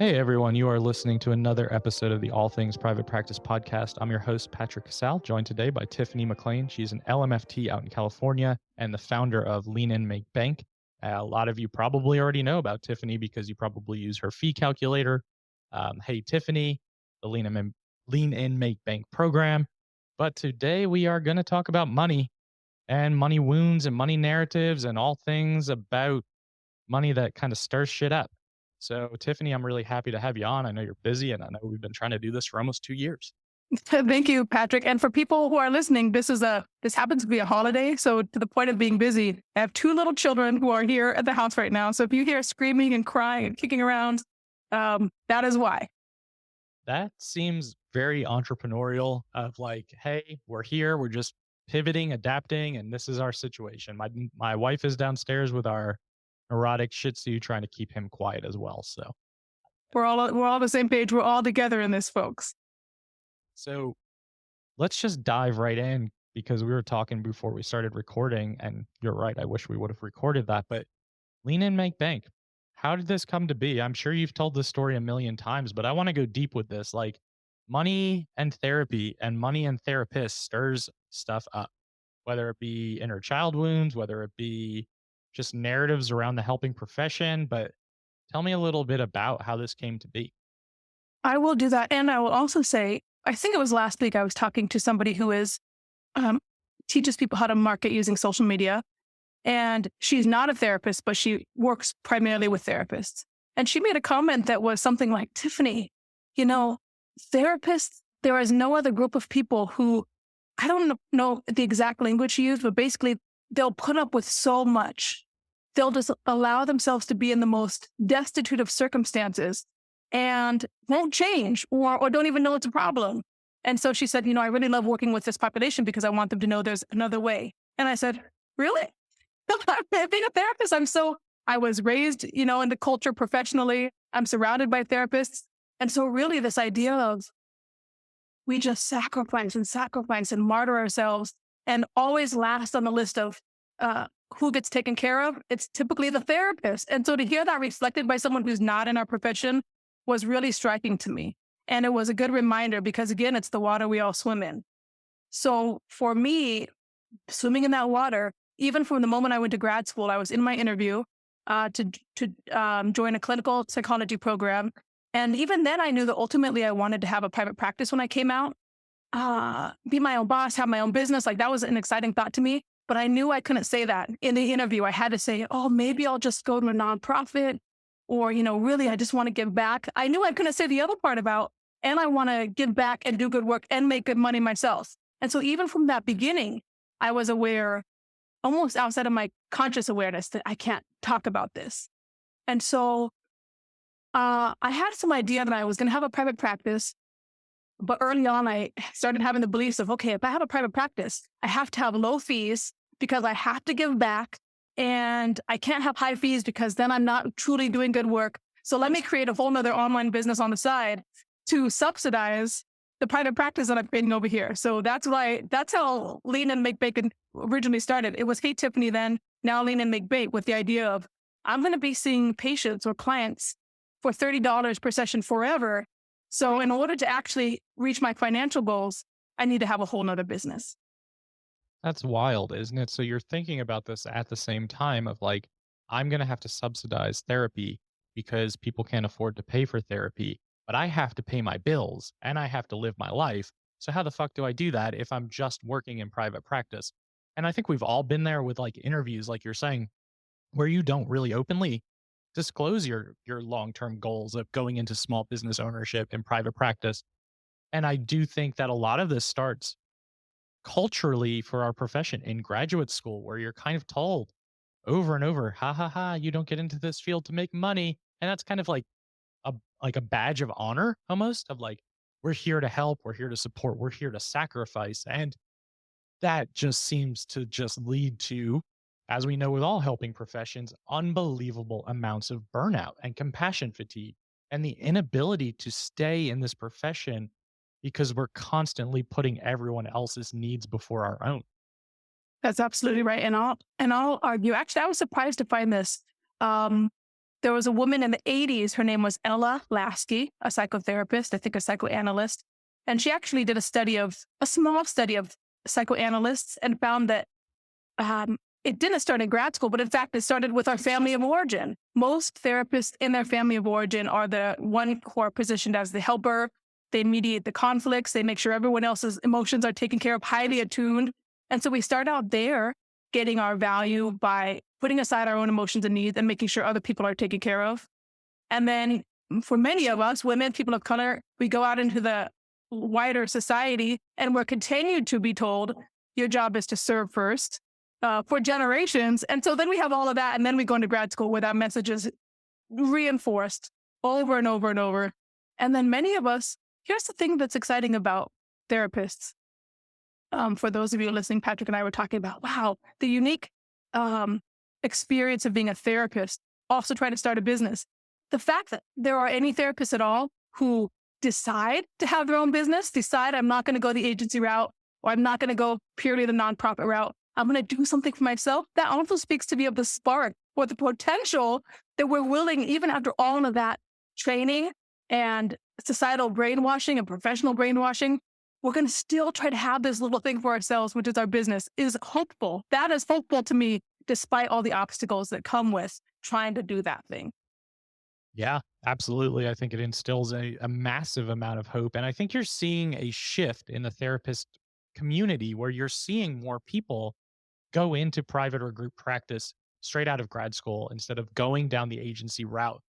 Hey everyone, you are listening to another episode of the All Things Private Practice podcast. I'm your host, Patrick.Casale, joined today by Tiffany McLain. She's an LMFT out in California and the founder of Lean In Make Bank. A lot of you probably already know about Tiffany because you probably use her fee calculator. Hey Tiffany, the Lean In Make Bank program. But today we are going to talk about money and money wounds and money narratives and all things about money that kind of stirs shit up. So, Tiffany, I'm really happy to have you on. I know you're busy and I know we've been trying to do this for almost 2 years. Thank you, Patrick. And for people who are listening, this happens to be a holiday. So to the point of being busy, I have two little children who are here at the house right now. So if you hear screaming and crying and kicking around, that is why. That seems very entrepreneurial of like, hey, we're here, we're just pivoting, adapting, and this is our situation. My wife is downstairs with our neurotic Shih Tzu trying to keep him quiet as well. So We're all on the same page. We're all together in this, folks. So let's just dive right in because we were talking before we started recording, and you're right. I wish we would have recorded that, but Lean In Make Bank. How did this come to be? I'm sure you've told this story a million times, but I want to go deep with this. Like money and therapy and money and therapists stirs stuff up, whether it be inner child wounds, whether it be just narratives around the helping profession. But tell me a little bit about how this came to be. I will do that. And I will also say, I think it was last week I was talking to somebody who um, teaches people how to market using social media. And she's not a therapist, but she works primarily with therapists. And she made a comment that was something like, Tiffany, you know, therapists, there is no other group of people who, I don't know the exact language she used, but basically they'll put up with so much. They'll just allow themselves to be in the most destitute of circumstances and won't change or don't even know it's a problem. And so she said, I really love working with this population because I want them to know there's another way. And I said, really? Being a therapist, I was raised, in the culture professionally. I'm surrounded by therapists. And so really this idea of we just sacrifice and martyr ourselves and always last on the list of who gets taken care of, it's typically the therapist. And so to hear that reflected by someone who's not in our profession was really striking to me. And it was a good reminder because again, it's the water we all swim in. So for me, swimming in that water, even from the moment I went to grad school, I was in my interview to join a clinical psychology program. And even then I knew that ultimately I wanted to have a private practice when I came out, be my own boss, have my own business. Like that was an exciting thought to me, but I knew I couldn't say that in the interview. I had to say, oh, maybe I'll just go to a nonprofit or, really, I just want to give back. I knew I couldn't say the other part about, and I want to give back and do good work and make good money myself. And so even from that beginning, I was aware, almost outside of my conscious awareness, that I can't talk about this. And so I had some idea that I was going to have a private practice. But early on, I started having the beliefs of, okay, if I have a private practice, I have to have low fees because I have to give back. And I can't have high fees because then I'm not truly doing good work. So let me create a whole nother online business on the side to subsidize the private practice that I'm creating over here. So that's how Lean In Make Bank originally started. It was, hey, Tiffany, then now Lean In Make Bank, with the idea of I'm going to be seeing patients or clients for $30 per session forever. So in order to actually reach my financial goals, I need to have a whole nother business. That's wild, isn't it? So you're thinking about this at the same time of like, I'm going to have to subsidize therapy because people can't afford to pay for therapy, but I have to pay my bills and I have to live my life. So how the fuck do I do that if I'm just working in private practice? And I think we've all been there with like interviews, like you're saying, where you don't really openly disclose your long-term goals of going into small business ownership in private practice. And I do think that a lot of this starts culturally for our profession in graduate school where you're kind of told over and over, ha ha ha, you don't get into this field to make money. And that's kind of a a badge of honor almost of like, we're here to help, we're here to support, we're here to sacrifice. And that just seems to just lead to, as we know with all helping professions, unbelievable amounts of burnout and compassion fatigue and the inability to stay in this profession because we're constantly putting everyone else's needs before our own. That's absolutely right. And I'll argue. Actually, I was surprised to find this. Um, There was a woman in the 80s. Her name was Ella Lasky, a psychotherapist, I think a psychoanalyst. And she actually did a small study of psychoanalysts and found that um, it didn't start in grad school, but in fact, it started with our family of origin. Most therapists in their family of origin are the one who are positioned as the helper. They mediate the conflicts. They make sure everyone else's emotions are taken care of, highly attuned. And so we start out there getting our value by putting aside our own emotions and needs and making sure other people are taken care of. And then for many of us, women, people of color, we go out into the wider society and we're continued to be told your job is to serve first for generations. And so then we have all of that. And then we go into grad school where that message is reinforced over and over and over. And then many of us, here's the thing that's exciting about therapists. For those of you listening, Patrick and I were talking about, wow, the unique um, experience of being a therapist, also trying to start a business. The fact that there are any therapists at all who decide to have their own business, decide I'm not going to go the agency route, or I'm not going to go purely the nonprofit route. I'm going to do something for myself. That also speaks to me of the spark or the potential that we're willing, even after all of that training and societal brainwashing and professional brainwashing, we're going to still try to have this little thing for ourselves, which is our business, is hopeful. That is hopeful to me, despite all the obstacles that come with trying to do that thing. Yeah, absolutely. I think it instills a massive amount of hope. And I think you're seeing a shift in the therapist community where you're seeing more people go into private or group practice straight out of grad school instead of going down the agency route.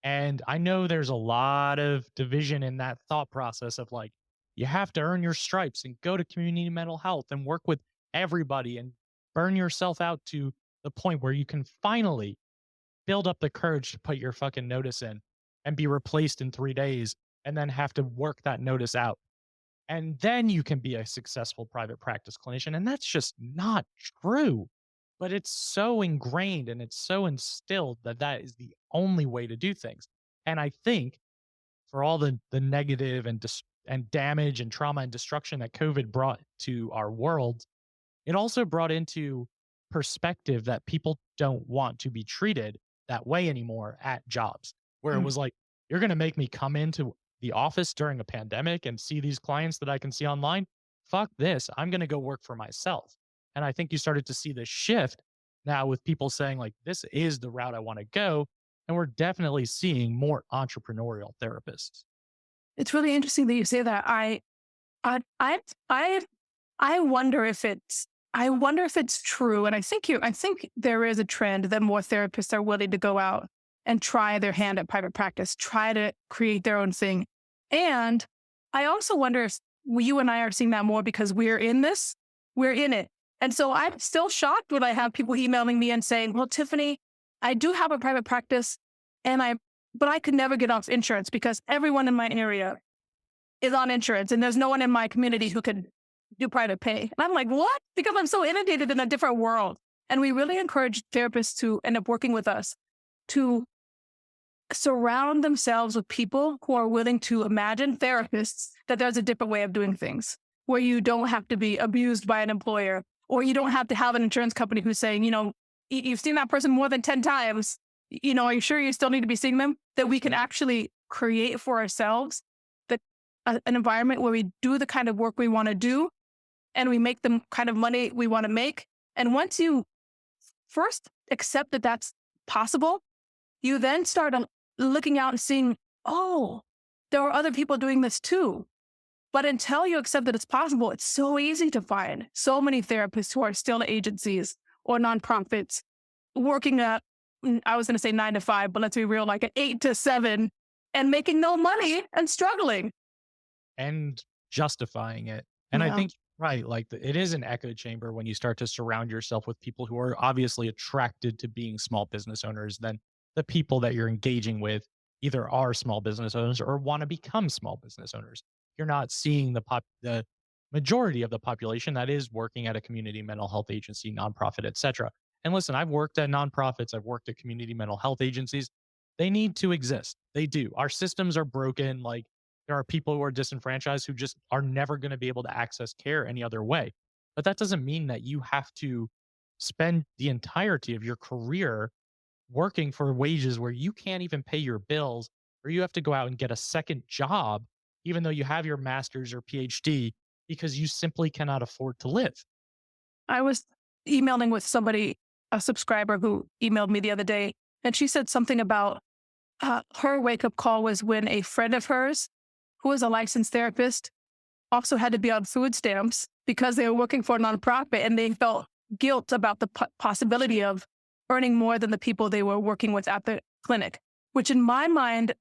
And I know there's a lot of division in that thought process of like, you have to earn your stripes and go to community mental health and work with everybody and burn yourself out to the point where you can finally build up the courage to put your fucking notice in and be replaced in 3 days and then have to work that notice out. And then you can be a successful private practice clinician. And that's just not true. But it's so ingrained and it's so instilled that that is the only way to do things. And I think for all the negative and damage and trauma and destruction that COVID brought to our world, it also brought into perspective that people don't want to be treated that way anymore at jobs, where it Mm. was like, you're going to make me come into the office during a pandemic and see these clients that I can see online. Fuck this. I'm going to go work for myself. And I think you started to see this shift now with people saying, like, this is the route I want to go. And we're definitely seeing more entrepreneurial therapists. It's really interesting that you say that. I, I, I, I wonder if it's true. And I think there is a trend that more therapists are willing to go out and try their hand at private practice, try to create their own thing. And I also wonder if you and I are seeing that more because we're in it. And so I'm still shocked when I have people emailing me and saying, well, Tiffany, I do have a private practice and but I could never get off insurance because everyone in my area is on insurance and there's no one in my community who could do private pay. And I'm like, what? Because I'm so inundated in a different world. And we really encourage therapists to end up working with us to surround themselves with people who are willing to imagine therapists that there's a different way of doing things where you don't have to be abused by an employer or you don't have to have an insurance company who's saying, you've seen that person more than 10 times. Are you sure you still need to be seeing them? That we can actually create for ourselves an environment where we do the kind of work we want to do and we make the kind of money we want to make. And once you first accept that that's possible, you then start looking out and seeing, oh, there are other people doing this too. But until you accept that it's possible, it's so easy to find so many therapists who are still agencies or nonprofits working at, I was going to say 9 to 5, but let's be real, like at 8 to 7 and making no money and struggling. And justifying it. And I Yeah. think, right, like it is an echo chamber when you start to surround yourself with people who are obviously attracted to being small business owners, then the people that you're engaging with either are small business owners or want to become small business owners. You're not seeing the majority of the population that is working at a community mental health agency, nonprofit, etc. And listen, I've worked at nonprofits, I've worked at community mental health agencies. They need to exist. They do. Our systems are broken. Like there are people who are disenfranchised who just are never going to be able to access care any other way. But that doesn't mean that you have to spend the entirety of your career working for wages where you can't even pay your bills, or you have to go out and get a second job, even though you have your master's or PhD, because you simply cannot afford to live. I was emailing with somebody, a subscriber who emailed me the other day, and she said something about her wake up call was when a friend of hers, who is a licensed therapist, also had to be on food stamps because they were working for a nonprofit and they felt guilt about the possibility of earning more than the people they were working with at the clinic, which in my mind,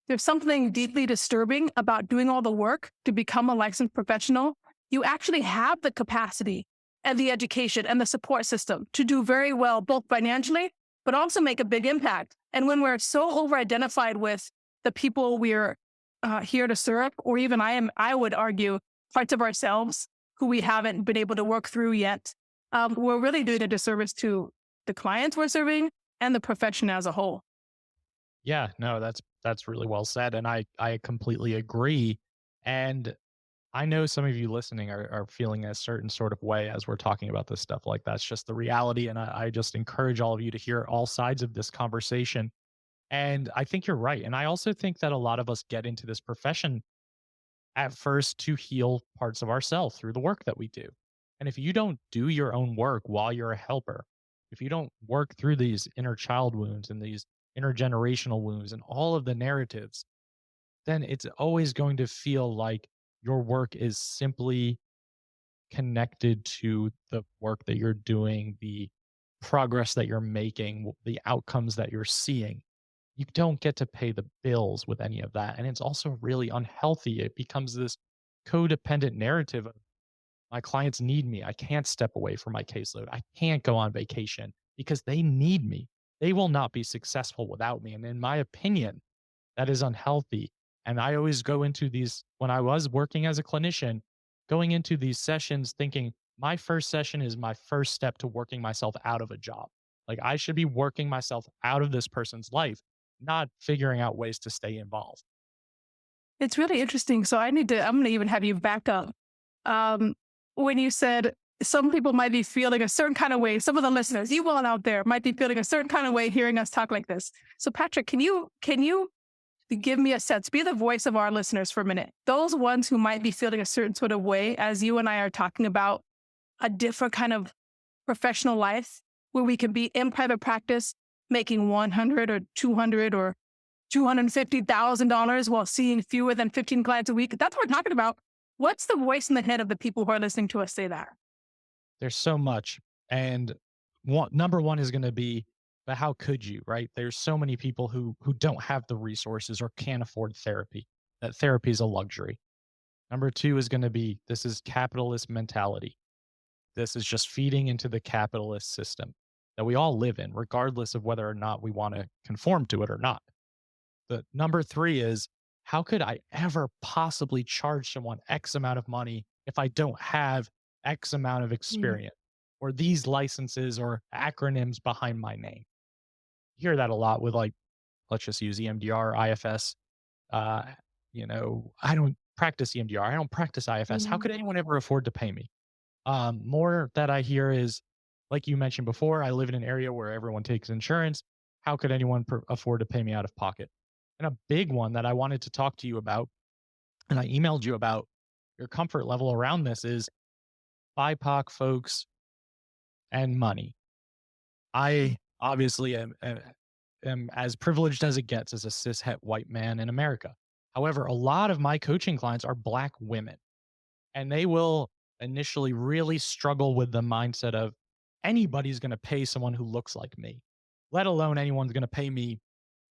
there's something deeply disturbing about doing all the work to become a licensed professional. You actually have the capacity and the education and the support system to do very well, both financially, but also make a big impact. And when we're so over identified with the people we're here to serve, or even I would argue, parts of ourselves who we haven't been able to work through yet, we're really doing a disservice to the clients we're serving and the profession as a whole. Yeah, no, that's really well said, and I completely agree. And I know some of you listening are feeling a certain sort of way as we're talking about this stuff. Like that's just the reality, and I just encourage all of you to hear all sides of this conversation. And I think you're right, and I also think that a lot of us get into this profession at first to heal parts of ourselves through the work that we do. And if you don't do your own work while you're a helper, if you don't work through these inner child wounds and these intergenerational wounds and all of the narratives, then it's always going to feel like your work is simply connected to the work that you're doing, the progress that you're making, the outcomes that you're seeing. You don't get to pay the bills with any of that. And it's also really unhealthy. It becomes this codependent narrative of my clients need me. I can't step away from my caseload. I can't go on vacation because they need me. They will not be successful without me. And in my opinion, that is unhealthy. And I always go into these when I was working as a clinician, going into these sessions thinking my first session is my first step to working myself out of a job. Like I should be working myself out of this person's life, not figuring out ways to stay involved. It's really interesting. So I'm going to even have you back up. Um, when you said some people might be feeling a certain kind of way, some of the listeners, you all out there might be feeling a certain kind of way hearing us talk like this. So Patrick, can you give me a sense, be the voice of our listeners for a minute? Those ones who might be feeling a certain sort of way as you and I are talking about a different kind of professional life where we can be in private practice making 100 or 200 or $250,000 while seeing fewer than 15 clients a week. That's what we're talking about. What's the voice in the head of the people who are listening to us say that? There's so much. And number one is going to be, but how could you, right? There's so many people who don't have the resources or can't afford therapy. That therapy is a luxury. Number two is going to be this is capitalist mentality. This is just feeding into the capitalist system that we all live in, regardless of whether or not we want to conform to it or not. The number three is how could I ever possibly charge someone X amount of money if I don't have X amount of Mm. experience or these licenses or acronyms behind my name? You hear that a lot with like, let's just use EMDR, IFS. Uh, I don't practice EMDR. I don't practice IFS. How Mhm. could anyone ever afford to pay me? More that I hear is, like you mentioned before, I live in an area where everyone takes insurance. How could anyone afford to pay me out of pocket? And a big one that I wanted to talk to you about, and I emailed you about your comfort level around this is BIPOC folks and money. I obviously am as privileged as it gets as a cishet white man in America. However, a lot of my coaching clients are Black women, and they will initially really struggle with the mindset of anybody's going to pay someone who looks like me, let alone anyone's going to pay me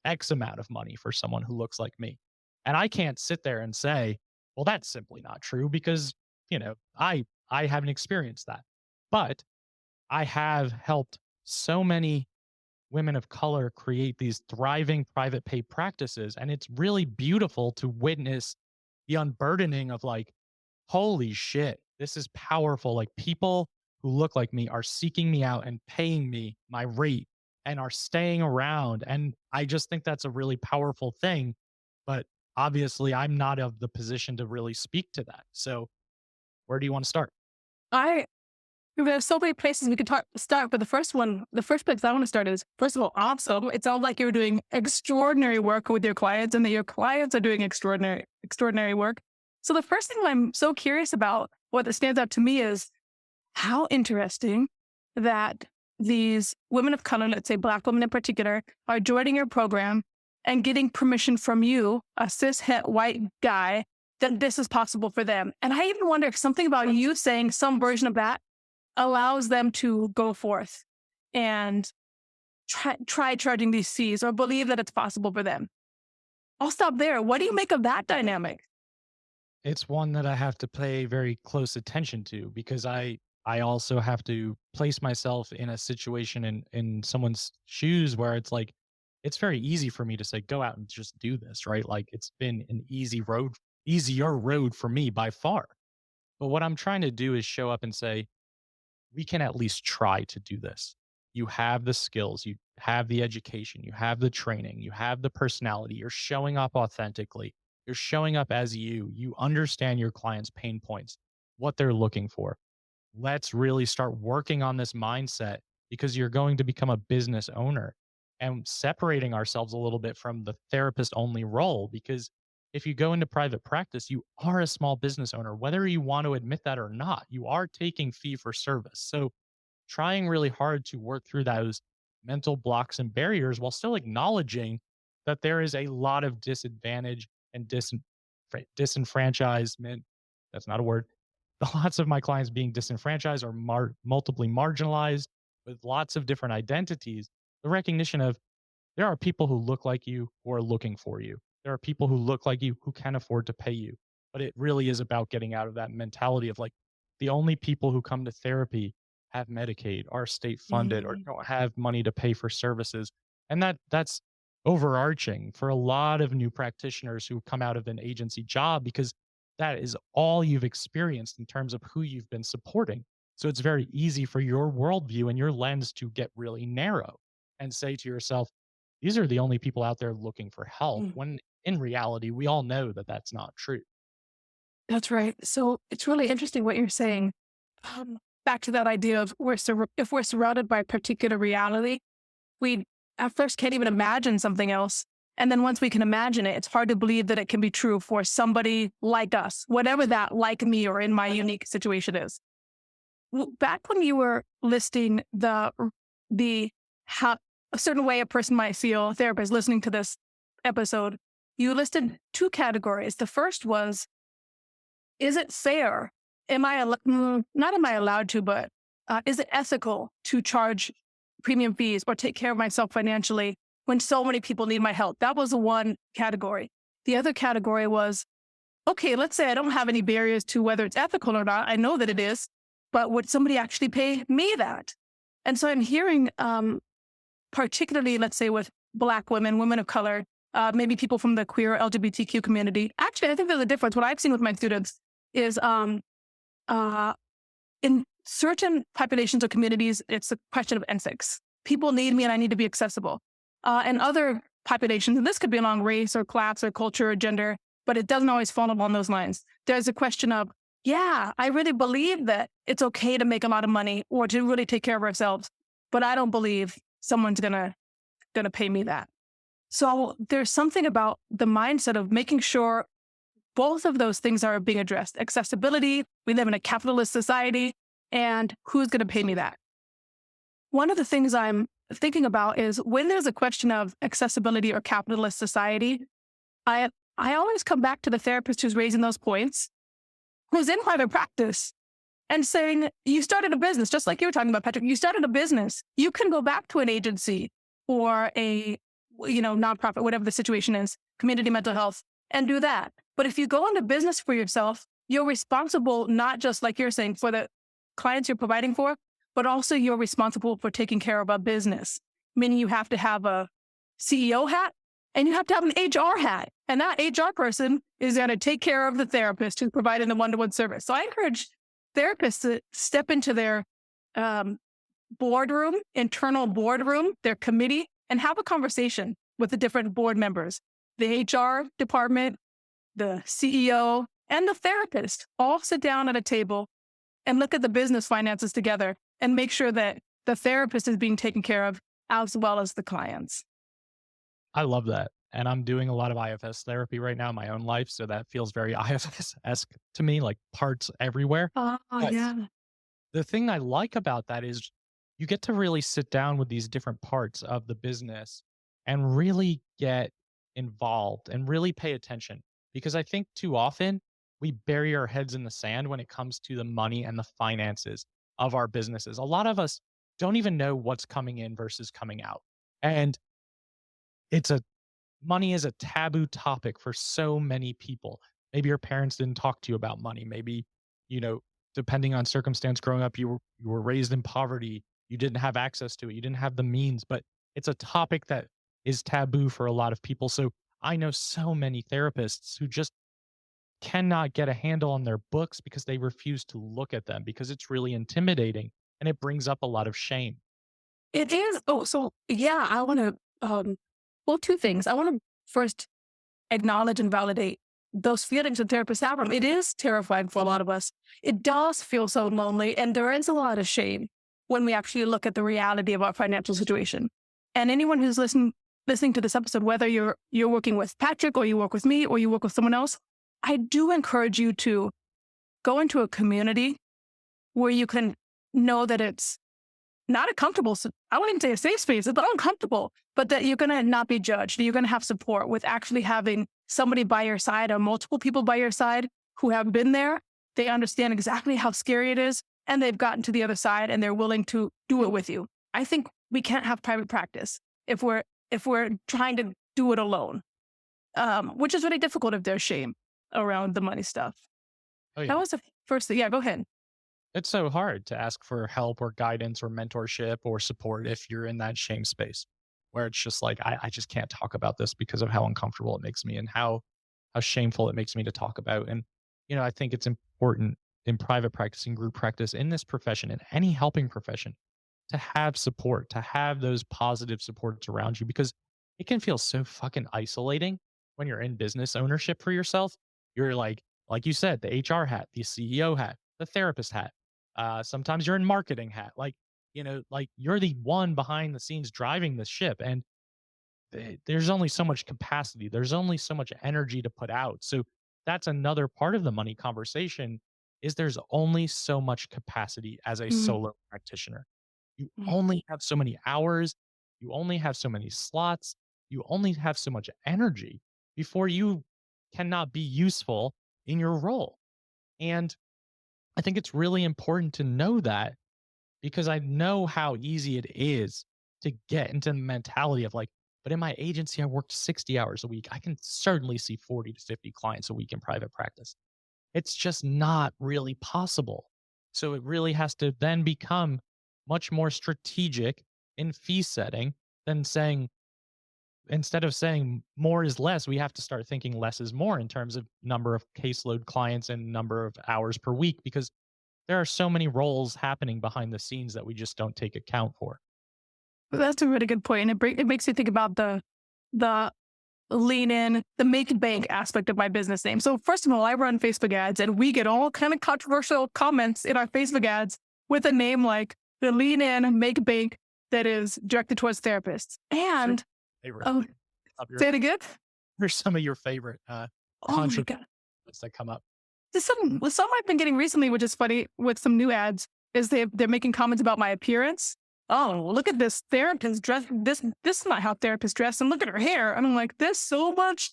X amount of money for someone who looks like me. And I can't sit there and say, well, that's simply not true because, I haven't experienced that. But I have helped so many women of color create these thriving private pay practices. And it's really beautiful to witness the unburdening of like, holy shit, this is powerful. Like people who look like me are seeking me out and paying me my rate and are staying around. And I just think that's a really powerful thing. But obviously, I'm not of the position to really speak to that. So, where do you want to start? I There's so many places we could start, but the first place I want to start is, first of all, awesome. It sounds like you're doing extraordinary work with your clients and that your clients are doing extraordinary work. So the first thing I'm so curious about, what that stands out to me is how interesting that these women of color, let's say Black women in particular, are joining your program and getting permission from you, a cis het white guy, that this is possible for them. And I even wonder if something about you saying some version of that allows them to go forth and try charging these fees or believe that it's possible for them. I'll stop there. What do you make of that dynamic? It's one that I have to pay very close attention to because I also have to place myself in a situation in someone's shoes where it's like it's very easy for me to say go out and just do this, right? Like it's been an easier road for me by far. But what I'm trying to do is show up and say we can at least try to do this. You have the skills, you have the education, you have the training, you have the personality, you're showing up authentically, you're showing up as you understand your clients' pain points, what they're looking for. Let's really start working on this mindset because you're going to become a business owner and separating ourselves a little bit from the therapist only role. Because if you go into private practice, you are a small business owner, whether you want to admit that or not, you are taking fee for service. So trying really hard to work through those mental blocks and barriers while still acknowledging that there is a lot of disadvantage and disenfranchisement. That's not a word. Lots of my clients being disenfranchised or multiply marginalized with lots of different identities. The recognition of there are people who look like you who are looking for you. There are people who look like you who can afford to pay you. But it really is about getting out of that mentality of like the only people who come to therapy have Medicaid, are state funded, or Mm. don't have money to pay for services. And that's overarching for a lot of new practitioners who come out of an agency job because that is all you've experienced in terms of who you've been supporting. So it's very easy for your worldview and your lens to get really narrow and say to yourself, these are the only people out there looking for help. Mm. When in reality, we all know that that's not true. That's right. So it's really interesting what you're saying. Um, Back to that idea of if we're surrounded by a particular reality, we at first can't even imagine something else. And then once we can imagine it, it's hard to believe that it can be true for somebody like us, whatever that like me or in my unique situation is. Back when you were listing the how a certain way a person might feel, a therapist listening to this episode, you listed two categories. The first was, is it fair? Not am I allowed to, but is it ethical to charge premium fees or take care of myself financially when so many people need my help? That was the one category. The other category was, okay, let's say I don't have any barriers to whether it's ethical or not. I know that it is, but would somebody actually pay me that? And so I'm hearing, particularly, let's say with Black women, women of color, maybe people from the queer LGBTQ community. Actually, I think there's a difference. What I've seen with my students is uh, in certain populations or communities, it's a question of ethics. People need me and I need to be accessible. And other populations, and this could be along race or class or culture or gender, but it doesn't always fall along those lines. There's a question of, yeah, I really believe that it's okay to make a lot of money or to really take care of ourselves, but I don't believe someone's gonna pay me that. So there's something about the mindset of making sure both of those things are being addressed. Accessibility, we live in a capitalist society, and who's going to pay me that? One of the things I'm thinking about is when there's a question of accessibility or capitalist society, I always come back to the therapist who's raising those points, who's in private practice and saying, you started a business, just like you were talking about, Patrick, you started a business. You can go back to an agency or a, nonprofit, whatever the situation is, community mental health, and do that. But if you go into business for yourself, you're responsible, not just like you're saying, for the clients you're providing for, but also you're responsible for taking care of a business, meaning you have to have a CEO hat and you have to have an HR hat. And that HR person is going to take care of the therapist who's providing the one-to-one service. So I encourage therapists to step into their boardroom, internal boardroom, their committee, and have a conversation with the different board members, the HR department, the CEO, and the therapist all sit down at a table and look at the business finances together and make sure that the therapist is being taken care of as well as the clients. I love that. And I'm doing a lot of IFS therapy right now in my own life. So that feels very IFS-esque to me, like parts everywhere. Oh, But yeah. the thing I like about that is you get to really sit down with these different parts of the business and really get involved and really pay attention. Because I think too often we bury our heads in the sand when it comes to the money and the finances of our businesses. A lot of us don't even know what's coming in versus coming out. And it's a money is a taboo topic for so many people. Maybe your parents didn't talk to you about money. Maybe, you know, depending on circumstance growing up, you were raised in poverty. You didn't have access to it. You didn't have the means, but it's a topic that is taboo for a lot of people. So I know so many therapists who just cannot get a handle on their books because they refuse to look at them because it's really intimidating and it brings up a lot of shame. It is. Oh, so yeah, I want to, well, two things. I want to first acknowledge and validate those feelings that therapists have. It is terrifying for a lot of us. It does feel so lonely. And there is a lot of shame when we actually look at the reality of our financial situation. And anyone who's listening to this episode, whether you're working with Patrick or you work with me or you work with someone else, I do encourage you to go into a community where you can know that it's not a comfortable, I wouldn't even say a safe space, it's uncomfortable, but that you're going to not be judged. You're going to have support with actually having somebody by your side or multiple people by your side who have been there. They understand exactly how scary it is and they've gotten to the other side and they're willing to do it with you. I think we can't have private practice if we're trying to do it alone, which is really difficult if there's shame around the money stuff. Oh That yeah. was the first thing. Yeah, go ahead. It's so hard to ask for help or guidance or mentorship or support if you're in that shame space where it's just like, I just can't talk about this because of how uncomfortable it makes me and how shameful it makes me to talk about. And, I think it's important in private practice and group practice in this profession, in any helping profession, to have support, to have those positive supports around you because it can feel so fucking isolating when you're in business ownership for yourself. You're like you said, the HR hat, the CEO hat, the therapist hat. Sometimes you're in marketing hat. Like you're the one behind the scenes driving the ship. And there's only so much capacity. There's only so much energy to put out. So that's another part of the money conversation is there's only so much capacity as a Mm, solo practitioner. You mm, only have so many hours, you only have so many slots, you only have so much energy before you cannot be useful in your role. And I think it's really important to know that because I know how easy it is to get into the mentality of like, but in my agency, I worked 60 hours a week. I can certainly see 40 to 50 clients a week in private practice. It's just not really possible. So it really has to then become much more strategic in fee setting than saying, instead of saying more is less, we have to start thinking less is more in terms of number of caseload clients and number of hours per week because there are so many roles happening behind the scenes that we just don't take account for. That's a really good point, and it makes you think about the lean in, the make bank aspect of my business name. So first of all, I run Facebook ads, and we get all kind of controversial comments in our Facebook ads with a name like the lean in, make bank that is directed towards therapists. Sure. And Favorite oh, of your say it again. Here's some of your favorite Oh my controversies god, that come up. there's some I've been getting recently, which is funny with some new ads, is they're making comments about my appearance. Oh, look at this therapist dress. This is not how therapists dress, and look at her hair. And I'm like, there's so much.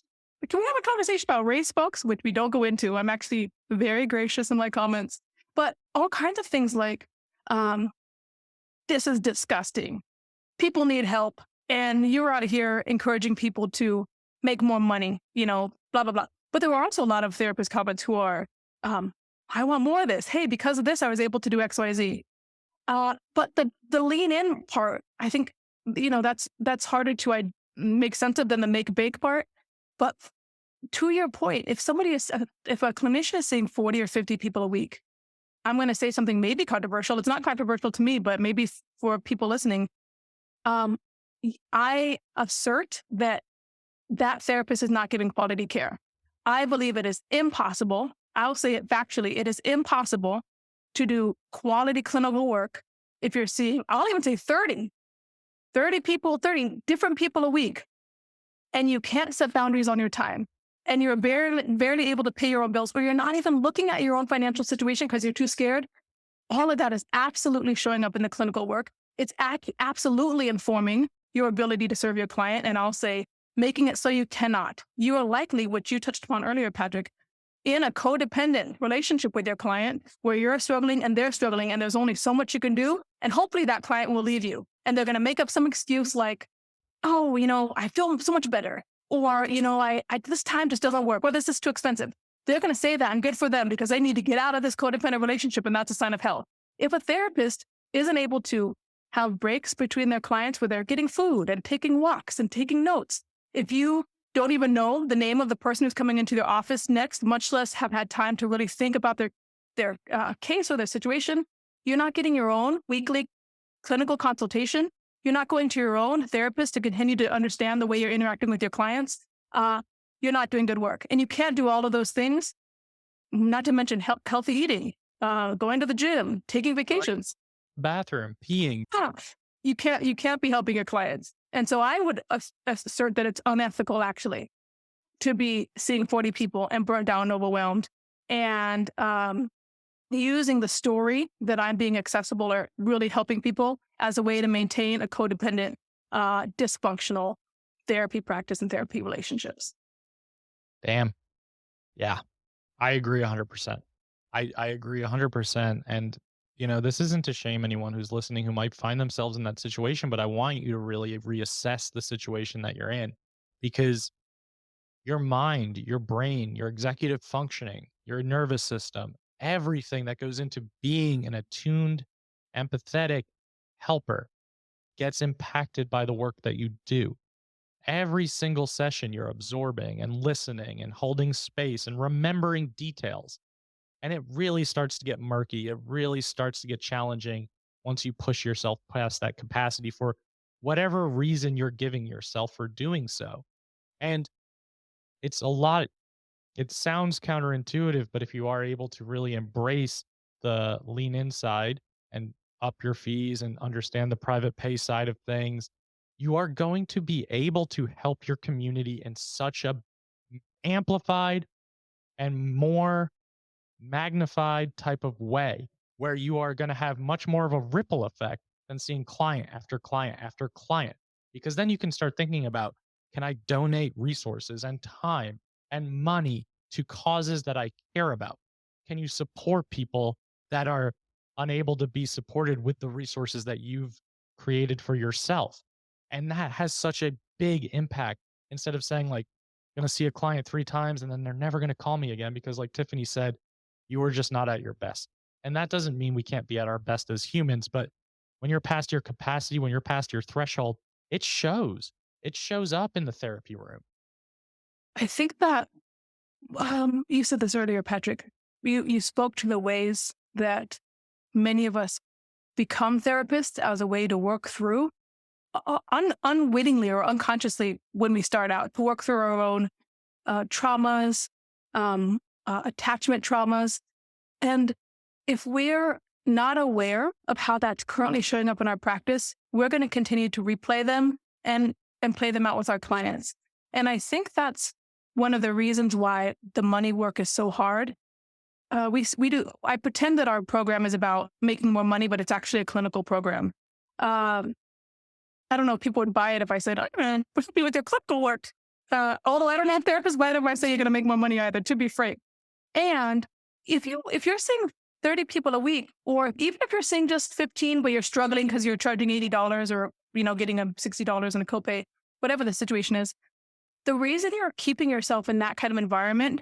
Can we have a conversation about race, folks? Which we don't go into. I'm actually very gracious in my comments, but all kinds of things like, um, this is disgusting. People need help, and you're out of here encouraging people to make more money. Blah blah blah. But there were also a lot of therapist comments who are, um, I want more of this. Hey, because of this, I was able to do X, Y, Z. But the lean in part, I think, that's harder to make sense of than the make bake part. But to your point, if a clinician is seeing 40 or 50 people a week, I'm going to say something maybe controversial. It's not controversial to me, but maybe for people listening. Um, I assert that that therapist is not giving quality care. I believe it is impossible. I'll say it factually. It is impossible to do quality clinical work, if you're seeing, I'll even say 30 people, 30 different people a week, and you can't set boundaries on your time, and you're barely able to pay your own bills, or you're not even looking at your own financial situation because you're too scared, all of that is absolutely showing up in the clinical work. It's absolutely informing your ability to serve your client. And I'll say, making it so you cannot. You are likely, what you touched upon earlier, Patrick, in a codependent relationship with your client where you're struggling and they're struggling, and there's only so much you can do. And hopefully that client will leave you. And they're going to make up some excuse like, oh, I feel so much better. Or, I this time just doesn't work. Or this is too expensive. They're going to say that, and good for them, because they need to get out of this codependent relationship, and that's a sign of health. If a therapist isn't able to have breaks between their clients where they're getting food and taking walks and taking notes, if you don't even know the name of the person who's coming into their office next, much less have had time to really think about their case or their situation, you're not getting your own weekly clinical consultation. You're not going to your own therapist to continue to understand the way you're interacting with your clients. You're not doing good work. And you can't do all of those things, not to mention healthy eating, going to the gym, taking vacations. Bathroom, peeing. Ah, you can't be helping your clients. And so I would assert that it's unethical, actually, to be seeing 40 people and burnt out and overwhelmed, and using the story that I'm being accessible or really helping people as a way to maintain a codependent, dysfunctional therapy practice and therapy relationships. Damn. Yeah. I agree 100%. I agree 100%. And, this isn't to shame anyone who's listening who might find themselves in that situation, but I want you to really reassess the situation that you're in, because your mind, your brain, your executive functioning, your nervous system, everything that goes into being an attuned, empathetic helper gets impacted by the work that you do. Every single session, you're absorbing and listening and holding space and remembering details. And it really starts to get murky. It really starts to get challenging once you push yourself past that capacity for whatever reason you're giving yourself for doing so. And it's a lot. It sounds counterintuitive, but if you are able to really embrace the lean inside and up your fees and understand the private pay side of things, you are going to be able to help your community in such a amplified and more magnified type of way, where you are going to have much more of a ripple effect than seeing client after client after client. Because then you can start thinking about, can I donate resources and time and money to causes that I care about? Can you support people that are unable to be supported with the resources that you've created for yourself? And that has such a big impact, instead of saying, like, going to see a client 3 times and then they're never going to call me again because, like Tiffany said, you were just not at your best. And that doesn't mean we can't be at our best as humans, but when you're past your capacity, when you're past your threshold, it shows. It shows up in the therapy room. I think that you said this earlier, Patrick. You spoke to the ways that many of us become therapists as a way to work through, unwittingly or unconsciously, when we start out, to work through our own traumas, attachment traumas. And if we're not aware of how that's currently showing up in our practice, we're going to continue to replay them and play them out with our clients. And I think that's one of the reasons why the money work is so hard. We do. I pretend that our program is about making more money, but it's actually a clinical program. I don't know if people would buy it if I said, "Oh, man, we're happy with your clinical work." Although I don't have therapists, why do I say you're going to make more money either? To be frank, and if you're seeing 30 people a week, or even if you're seeing just 15, but you're struggling because you're charging $80 or getting a $60 in a copay, whatever the situation is, the reason you're keeping yourself in that kind of environment,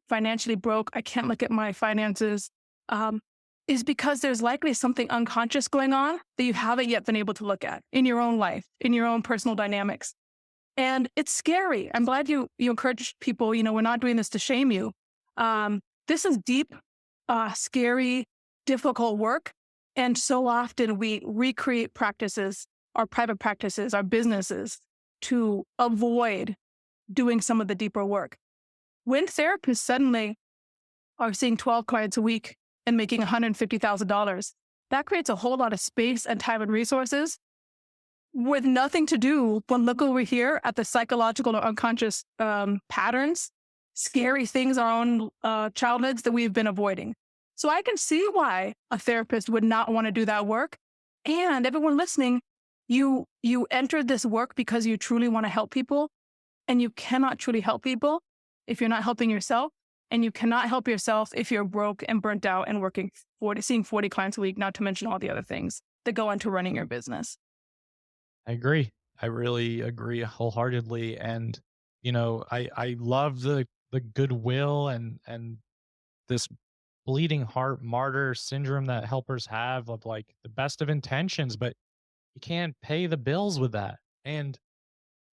financially broke, I can't look at my finances, is because there's likely something unconscious going on that you haven't yet been able to look at in your own life, in your own personal dynamics. And it's scary. I'm glad you encourage people, we're not doing this to shame you. This is deep, scary, difficult work. And so often we recreate practices, our private practices, our businesses, to avoid doing some of the deeper work. When therapists suddenly are seeing 12 clients a week and making $150,000. That creates a whole lot of space and time and resources with nothing to do but look over here at the psychological or unconscious patterns, scary things our own childhoods that we've been avoiding. So I can see why a therapist would not want to do that work. And everyone listening, you entered this work because you truly want to help people, and you cannot truly help people if you're not helping yourself. And you cannot help yourself if you're broke and burnt out and working 40, seeing 40 clients a week, not to mention all the other things that go into running your business. I agree. I really agree wholeheartedly. And, I love the goodwill and this bleeding heart martyr syndrome that helpers have of like the best of intentions, but you can't pay the bills with that. And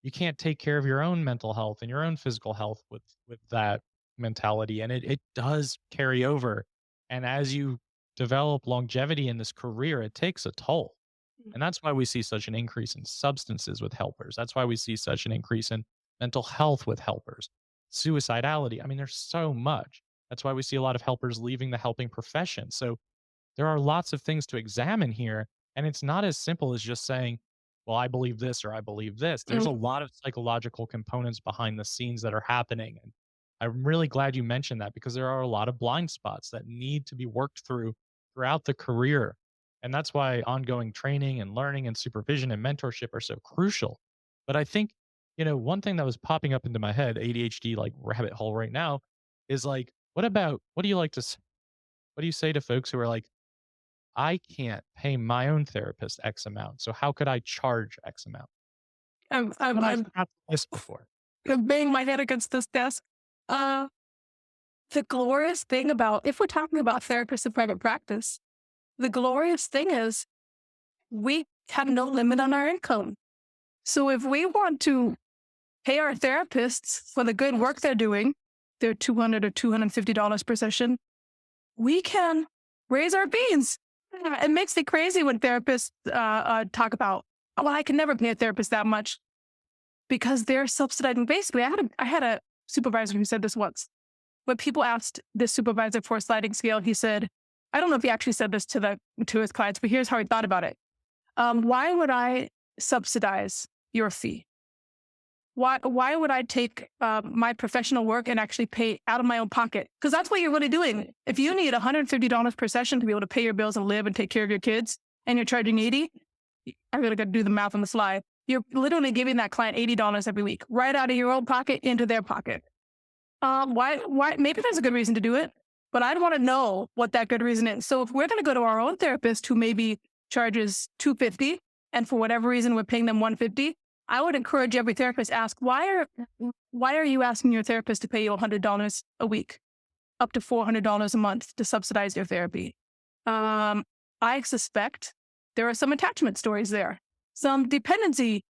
you can't take care of your own mental health and your own physical health with that mentality. And it does carry over. And as you develop longevity in this career, it takes a toll. And that's why we see such an increase in substances with helpers. That's why we see such an increase in mental health with helpers, suicidality. I mean, there's so much. That's why we see a lot of helpers leaving the helping profession. So there are lots of things to examine here. And it's not as simple as just saying, well, I believe this or I believe this. There's a lot of psychological components behind the scenes that are happening. And I'm really glad you mentioned that because there are a lot of blind spots that need to be worked through throughout the career. And that's why ongoing training and learning and supervision and mentorship are so crucial. But I think, one thing that was popping up into my head, ADHD like rabbit hole right now, is like, what do you like to, what do you say to folks who are like, I can't pay my own therapist X amount. So how could I charge X amount? I'm, I'm, But I've I'm, had this before. I'm banging my head against this desk. Uh, the glorious thing about, if we're talking about therapists in private practice, the glorious thing is we have no limit on our income. So if we want to pay our therapists for the good work they're doing, they're $200 or $250 per session, we can raise our fees. It makes me crazy when therapists talk about, oh, well, I can never pay a therapist that much because they're subsidizing. Basically, I had a supervisor who said this once. When people asked this supervisor for a sliding scale, he said, I don't know if he actually said this to his clients, but here's how he thought about it. Why would I subsidize your fee? Why would I take my professional work and actually pay out of my own pocket? Because that's what you're really doing. If you need $150 per session to be able to pay your bills and live and take care of your kids, and you're charging 80, I'm gonna go do the math on the fly. You're literally giving that client $80 every week, right out of your own pocket into their pocket. Why? Maybe there's a good reason to do it, but I'd want to know what that good reason is. So if we're going to go to our own therapist who maybe charges $250, and for whatever reason we're paying them $150, I would encourage every therapist to ask why are you asking your therapist to pay you $100 a week, up to $400 a month to subsidize your therapy? I suspect there are some attachment stories there, some dependency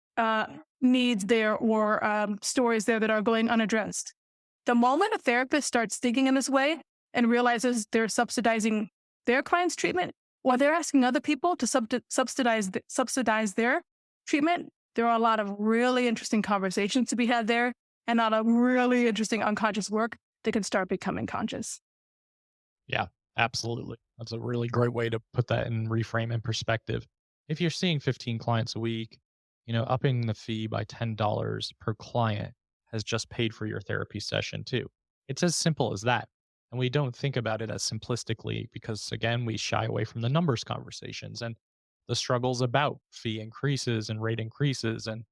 needs there, or stories there that are going unaddressed. The moment a therapist starts thinking in this way and realizes they're subsidizing their client's treatment, or they're asking other people to subsidize their treatment, there are a lot of really interesting conversations to be had there, and a lot of really interesting unconscious work that can start becoming conscious. Yeah, absolutely. That's a really great way to put that in reframe and perspective. If you're seeing 15 clients a week, upping the fee by $10 per client has just paid for your therapy session too. It's as simple as that. And we don't think about it as simplistically because, again, we shy away from the numbers conversations and the struggles about fee increases and rate increases and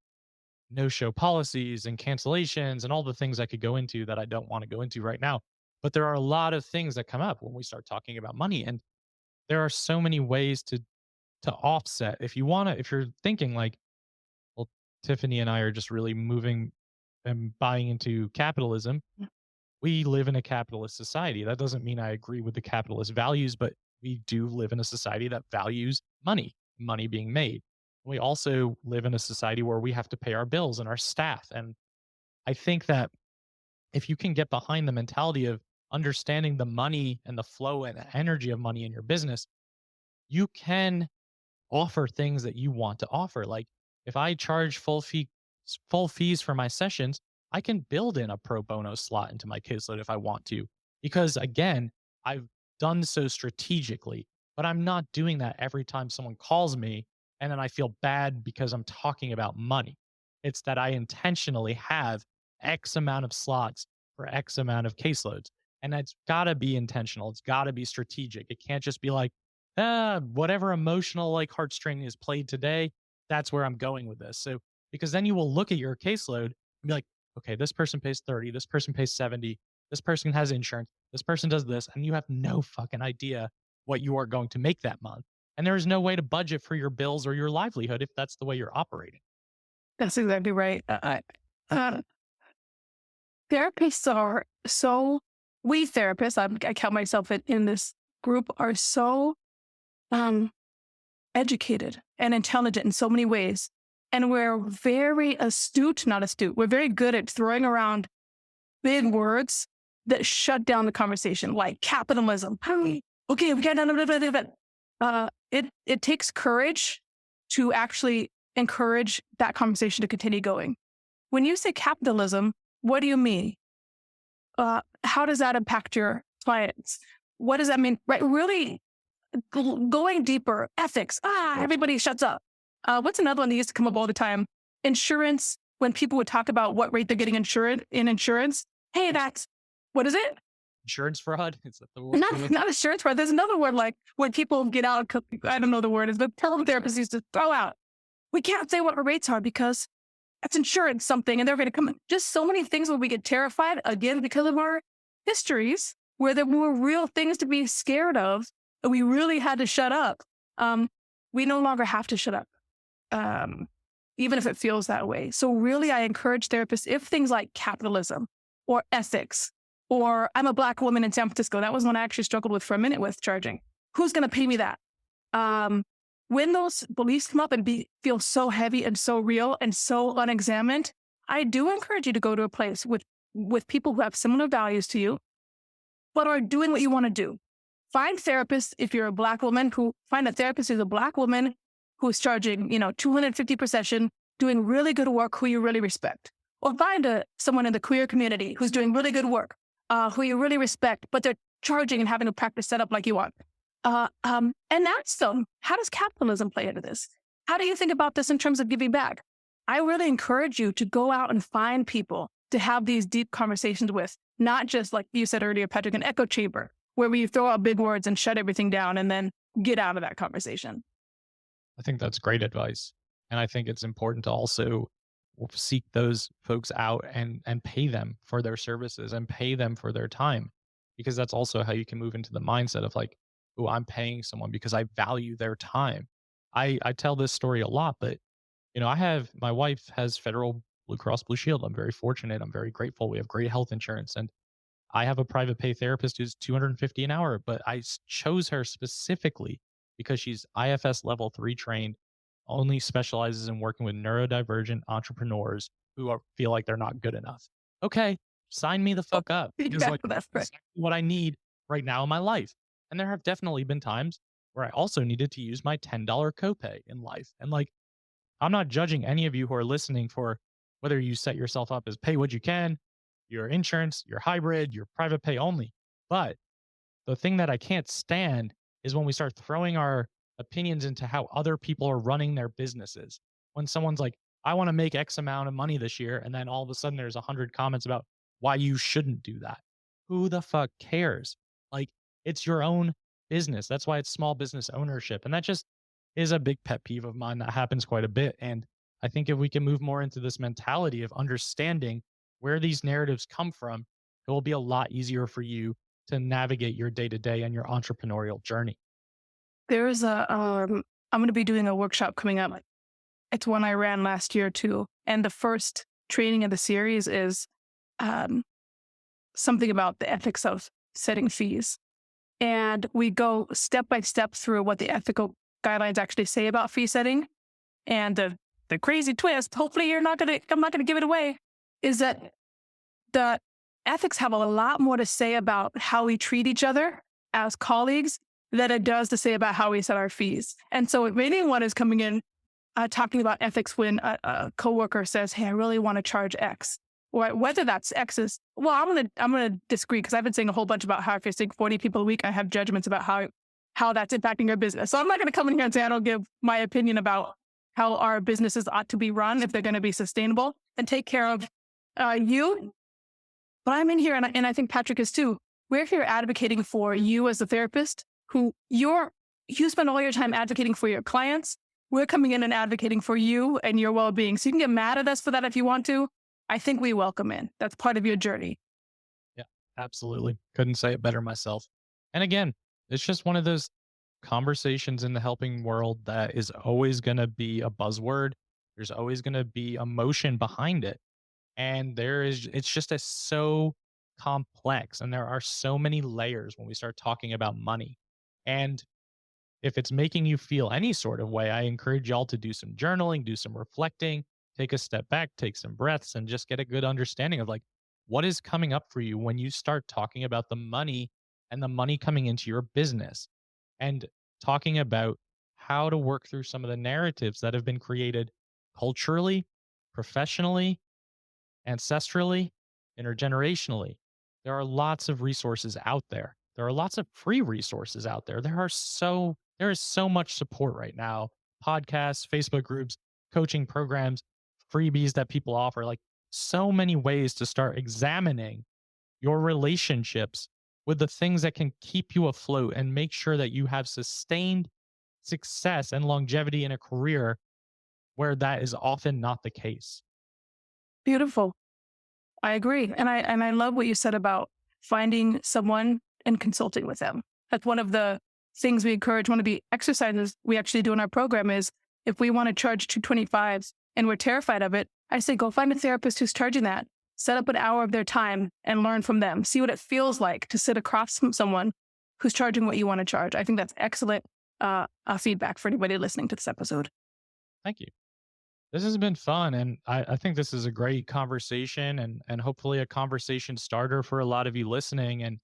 no show policies and cancellations and all the things I could go into that I don't want to go into right now. But there are a lot of things that come up when we start talking about money. And there are so many ways to offset. If you're thinking like, well, Tiffany and I are just really moving and buying into capitalism. We live in a capitalist society. That doesn't mean I agree with the capitalist values, but we do live in a society that values money being made. We also live in a society where we have to pay our bills and our staff. And I think that if you can get behind the mentality of understanding the money and the flow and energy of money in your business, you can offer things that you want to offer. Like if I charge full fees for my sessions, I can build in a pro bono slot into my caseload if I want to. Because again, I've done so strategically, but I'm not doing that every time someone calls me and then I feel bad because I'm talking about money. It's that I intentionally have X amount of slots for X amount of caseloads. And it's got to be intentional. It's got to be strategic. It can't just be like, whatever emotional like heartstring is played today, that's where I'm going with this. So, because then you will look at your caseload and be like, okay, this person pays 30, this person pays 70, this person has insurance, this person does this, and you have no fucking idea what you are going to make that month. And there is no way to budget for your bills or your livelihood if that's the way you're operating. That's exactly right. Uh, Therapists are so, we therapists, I count myself in this group, are so um, educated and intelligent in so many ways. And we're very astute, not astute. We're very good at throwing around big words that shut down the conversation, like capitalism. Okay, we got it takes courage to actually encourage that conversation to continue going. When you say capitalism, what do you mean? How does that impact your clients? What does that mean? Right, really going deeper. Ethics. Everybody shuts up. What's another one that used to come up all the time? Insurance. When people would talk about what rate they're getting insured in insurance, hey, that's what is it? Insurance fraud? Is that the word? Not insurance fraud. There's another word like when people get out. I don't know the word is, but therapists used to throw out. We can't say what our rates are because that's insurance something, and they're going to come in. Just so many things where we get terrified again because of our histories, where there were real things to be scared of, and we really had to shut up. We no longer have to shut up, even if it feels that way. So really, I encourage therapists, if things like capitalism or ethics, or I'm a Black woman in San Francisco, that was one I actually struggled with for a minute with charging. Who's going to pay me that? When those beliefs come up and feel so heavy and so real and so unexamined, I do encourage you to go to a place with people who have similar values to you, but are doing what you want to do. Find therapists if you're a Black woman find a therapist who's a Black woman who's charging, $250 per session, doing really good work, who you really respect. Or find someone in the queer community who's doing really good work, who you really respect, but they're charging and having a practice set up like you want. And ask them, how does capitalism play into this? How do you think about this in terms of giving back? I really encourage you to go out and find people to have these deep conversations with, not just like you said earlier, Patrick, an echo chamber where we throw out big words and shut everything down and then get out of that conversation. I think that's great advice. And I think it's important to also seek those folks out and pay them for their services and pay them for their time. Because that's also how you can move into the mindset of like, oh, I'm paying someone because I value their time. I tell this story a lot, but my wife has federal Blue Cross Blue Shield. I'm very fortunate. I'm very grateful. We have great health insurance. And I have a private pay therapist who's 250 an hour, but chose her specifically because she's IFS level 3 trained, only specializes in working with neurodivergent entrepreneurs who feel like they're not good enough. Okay, sign me the fuck up. Because like That's that's exactly what I need right now in my life. And there have definitely been times where I also needed to use my $10 copay in life. And like, I'm not judging any of you who are listening for whether you set yourself up as pay what you can, your insurance, your hybrid, your private pay only. But the thing that I can't stand is when we start throwing our opinions into how other people are running their businesses. When someone's like, I want to make X amount of money this year. And then all of a sudden there's 100 comments about why you shouldn't do that. Who the fuck cares? Like, it's your own business. That's why it's small business ownership. And that just is a big pet peeve of mine that happens quite a bit. And I think if we can move more into this mentality of understanding where these narratives come from, it will be a lot easier for you to navigate your day to day and your entrepreneurial journey. There's I'm going to be doing a workshop coming up. It's one I ran last year too. And the first training of the series is something about the ethics of setting fees. And we go step by step through what the ethical guidelines actually say about fee setting. And the crazy twist, hopefully I'm not going to give it away, is that the ethics have a lot more to say about how we treat each other as colleagues than it does to say about how we set our fees. And so if anyone is coming in talking about ethics when a coworker says, hey, I really want to charge X, or whether that's exes. Well, I'm gonna disagree because I've been saying a whole bunch about how if you're seeing 40 people a week, I have judgments about how that's impacting your business. So I'm not gonna come in here and say I don't give my opinion about how our businesses ought to be run if they're going to be sustainable and take care of you. But I'm in here, and I think Patrick is too. We're here advocating for you as a therapist who you spend all your time advocating for your clients. We're coming in and advocating for you and your well-being. So you can get mad at us for that if you want to. I think we welcome it. That's part of your journey. Yeah, absolutely. Couldn't say it better myself. And again, it's just one of those conversations in the helping world that is always going to be a buzzword. There's always going to be emotion behind it. And it's just so complex. And there are so many layers when we start talking about money. And if it's making you feel any sort of way, I encourage y'all to do some journaling, do some reflecting, take a step back, take some breaths, and just get a good understanding of like what is coming up for you when you start talking about the money and the money coming into your business and talking about how to work through some of the narratives that have been created culturally, professionally, ancestrally, intergenerationally. There are lots of resources out there. There are lots of free resources out there. There is so much support right now. Podcasts, Facebook groups, coaching programs, freebies that people offer, like so many ways to start examining your relationships with the things that can keep you afloat and make sure that you have sustained success and longevity in a career where that is often not the case. Beautiful. I agree. And I love what you said about finding someone and consulting with them. That's one of the things we encourage. One of the exercises we actually do in our program is if we want to charge 225 and we're terrified of it, I say go find a therapist who's charging that. Set up an hour of their time and learn from them. See what it feels like to sit across from someone who's charging what you want to charge. I think that's excellent feedback for anybody listening to this episode. Thank you. This has been fun, and I think this is a great conversation, and hopefully a conversation starter for a lot of you listening. And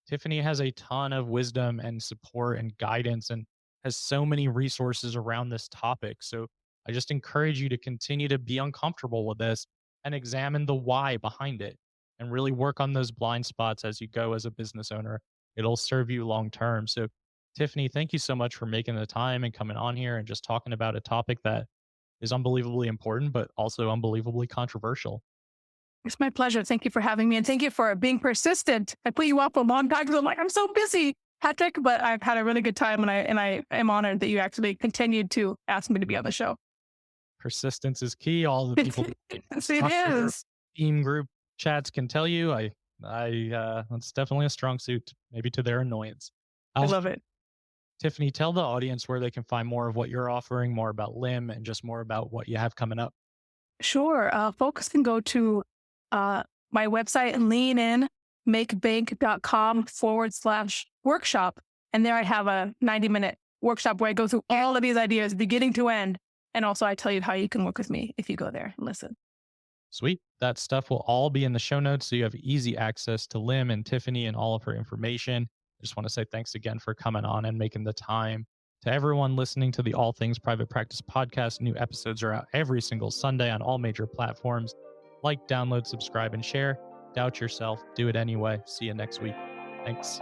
Tiffany has a ton of wisdom and support and guidance, and has so many resources around this topic. So I just encourage you to continue to be uncomfortable with this and examine the why behind it, and really work on those blind spots as you go as a business owner. It'll serve you long term. So, Tiffany, thank you so much for making the time and coming on here and just talking about a topic that is unbelievably important, but also unbelievably controversial. It's my pleasure. Thank you for having me. And thank you for being persistent. I put you off for a long time because I'm like, I'm so busy, Patrick, but I've had a really good time, and I am honored that you actually continued to ask me to be on the show. Persistence is key. All the people Yes, it is. team group chats can tell you. It's definitely a strong suit, maybe to their annoyance. I Uh, love it. Tiffany, tell the audience where they can find more of what you're offering, more about Lim, and just more about what you have coming up. Sure. Folks can go to uh, my website, leaninmakebank.com/workshop. And there I have a 90-minute workshop where I go through all of these ideas, beginning to end. And also I tell you how you can work with me if you go there and listen. Sweet. That stuff will all be in the show notes, so you have easy access to Lim and Tiffany and all of her information. I just want to say thanks again for coming on and making the time. To everyone listening to the All Things Private Practice podcast, new episodes are out every single Sunday on all major platforms. Like, download, subscribe, and share. Doubt yourself. Do it anyway. See you next week. Thanks.